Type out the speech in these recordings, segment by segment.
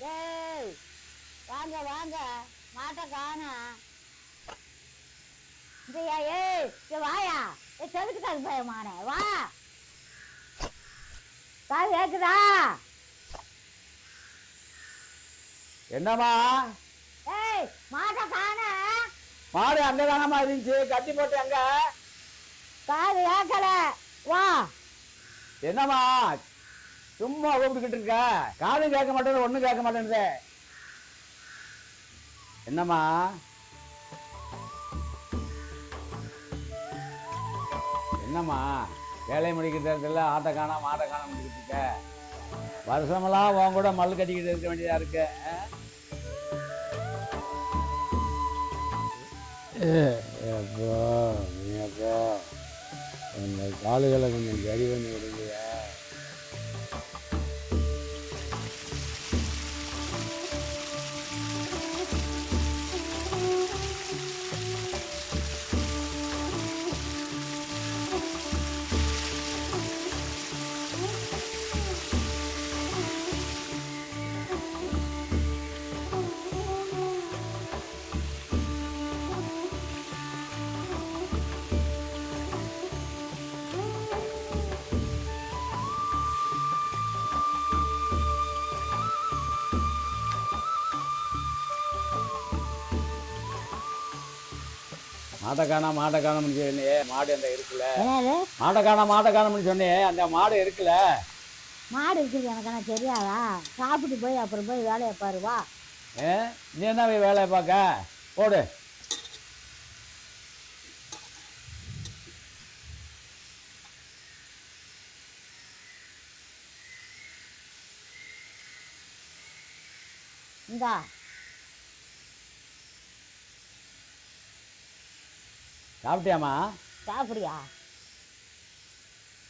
ஏய் வாங்க வாங்க, மாட்டை காணா. ஏய் வாயா, செதுக்குதாது பயமான வா. காது கேக்குதா? என்னம்மா? ஏய் மாட்டை காணா. மாடு அங்க தானம்மா இருந்துச்சு, கட்டி போட்டு அங்க. காது கேட்கல வா. என்னம்மா சும்மா கூப்பிட்டுக்கிட்டு இருக்க? காதும் கேட்க மாட்டேன், ஒண்ணும் கேட்க மாட்டேன். என்னம்மா? என்னம்மா வேலை முடிக்கிறதுல ஆட்டை காணா மாட்டை காண முடிக்கிட்டு இருக்க? வருஷமெல்லாம் உன் கூட மல்லு கட்டிக்கிட்டு இருக்க வேண்டியதா இருக்கு. அந்த காலுகளை கொஞ்சம் சரி பண்ணி விடுங்க. மாட்டை காணாம சொன்னியே, மாடு அந்த இருக்குல்ல. மாட்டை காணாம சொன்னியே, அந்த மாடு இருக்குல்ல. மாடு இருக்குது எனக்கு என்ன தெரியாதா? சாப்பிட்டு போய் அப்புறம் போய் வேலையை பாருவா. நீ என்ன வேலையை பார்க்க போடு. இந்தா சாப்பிட்டியாமா? சாப்பிடியா?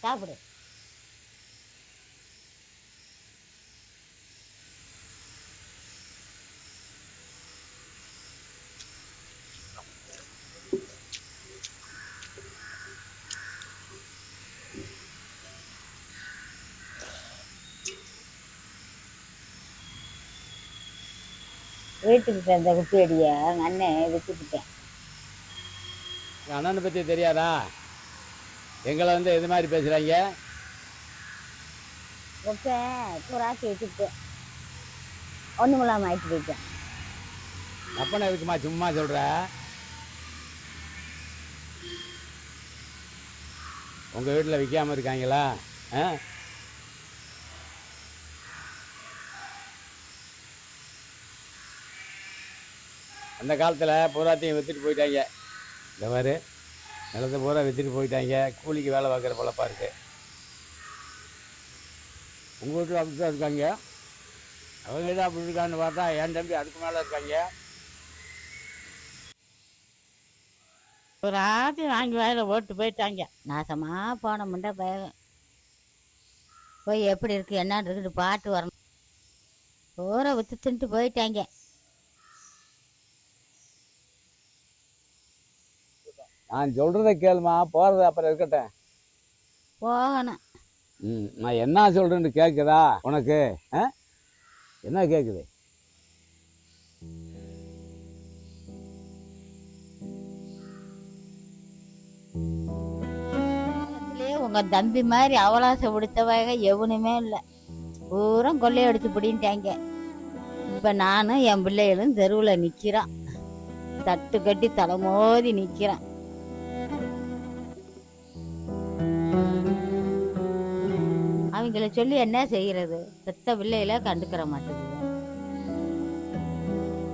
சாப்பிடு. வீட்டுக்கு சேர்ந்த குப்பி அடியை அண்ணன் விட்டுக்கிட்டேன். அண்ணனை பற்றி தெரியாதா? எங்களை வந்து எது மாதிரி பேசுகிறாங்க? பூராக்கி வச்சுட்டு ஒன்றுமில்லாமல் ஆயிட்டு போயிட்டேன். அப்பனை இருக்குமா சும்மா சொல்கிற? உங்கள் வீட்டில் விற்காமல் இருக்காங்களா? அந்த காலத்தில் பூராத்தையும் விற்றுட்டு போயிட்டாங்க. இந்த மாதிரி நிலத்தை பூரா விற்றுட்டு போயிட்டாங்க. கூலிக்கு வேலை பார்க்குற பொழப்பா இருக்குது. உங்கள் வீட்டில் அப்படி தான் இருக்காங்க. அவங்க தான் அப்படி இருக்கான்னு பார்த்தா என் தம்பி அதுக்கு மேலே இருக்காங்க. ஒரு ஆத்தி வாங்கி வேலை ஓட்டு போயிட்டாங்க. நாசமாக போன முண்டை போய் எப்படி இருக்குது என்னன்னு இருக்குன்னு பாட்டு வரணும். பூரா விற்று தின்ட்டு போயிட்டாங்க. நான் சொல்கிறத கேளுமா, போகிறது அப்புறம் இருக்கட்டும். போகணும். நான் என்ன சொல்கிறேன்னு கேட்குதா உனக்கு? என்ன கேட்குது? உங்கள் தம்பி மாதிரி அவலாசை பிடித்தவங்க எவனுமே இல்லை. பூரா கொள்ளையடிச்சு பிடின்ட்டாங்க. இப்போ நானும் என் பிள்ளைகளும் தெருவில் நிற்கிறான். தட்டு கட்டி தலைமோதி நிற்கிறான். அவங்கள சொல்லி என்ன செய்கிறது? பெத்த பிள்ளையில கண்டுக்கிற மாட்டேங்குது.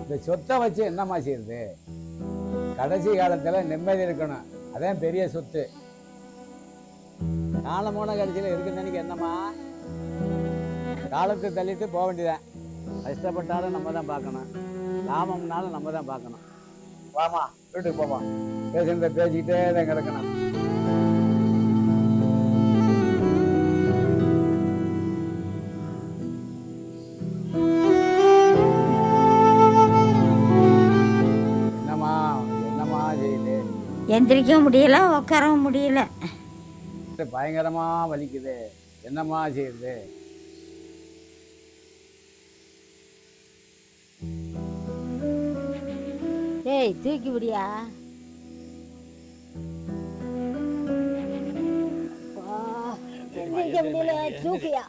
இந்த சொத்தை வச்சு என்னம்மா செய்யுது? கடைசி காலத்தில் நிம்மதி இருக்கணும், அதான் பெரிய சொத்து. காலமான கடைசியில் இருக்குன்னு என்னம்மா? காலத்தை தள்ளிட்டு போக வேண்டியதான். கஷ்டப்பட்டாலும் நம்ம தான் பார்க்கணும், லாபம்னாலும் நம்ம தான் பார்க்கணும். வாமா வீட்டுக்கு போமா, பேசிக்கிட்டே தான் கிடக்கணும். எந்திரிக்க முடியல, உட்காரவும் முடியல. பயங்கரமா வலிக்குது. என்னம்மா செய்யுது? ஏய் தூக்கி விடியா. தூக்கியா.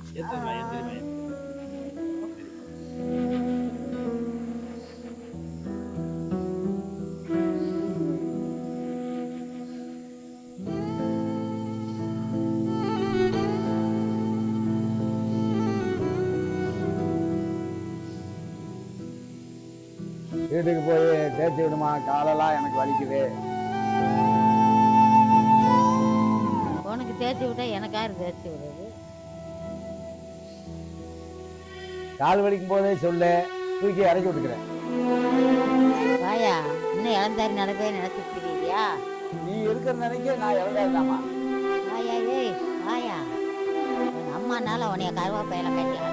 வீட்டுக்கு போய் தேய்ச்சி விடுமா, காலெல்லாம் எனக்கு வலிக்குது. உனக்கு தேய்ச்சி விட்டா எனக்கு யாரு தேய்ச்சி விடுறது? கால் வலிக்கும் போதே சொல்லு, தூக்கி இறக்கி விட்டுக்கிறேன். வாயா, இன்னும் இளந்தாரி நடப்பே நினைச்சிருக்கிறியா? நீ இருக்கிற நினைக்க நான் இறந்தாருதாம்மா. வாயா ஏய் வாயா. என் அம்மானால உனைய கருவாப்பையில கட்டி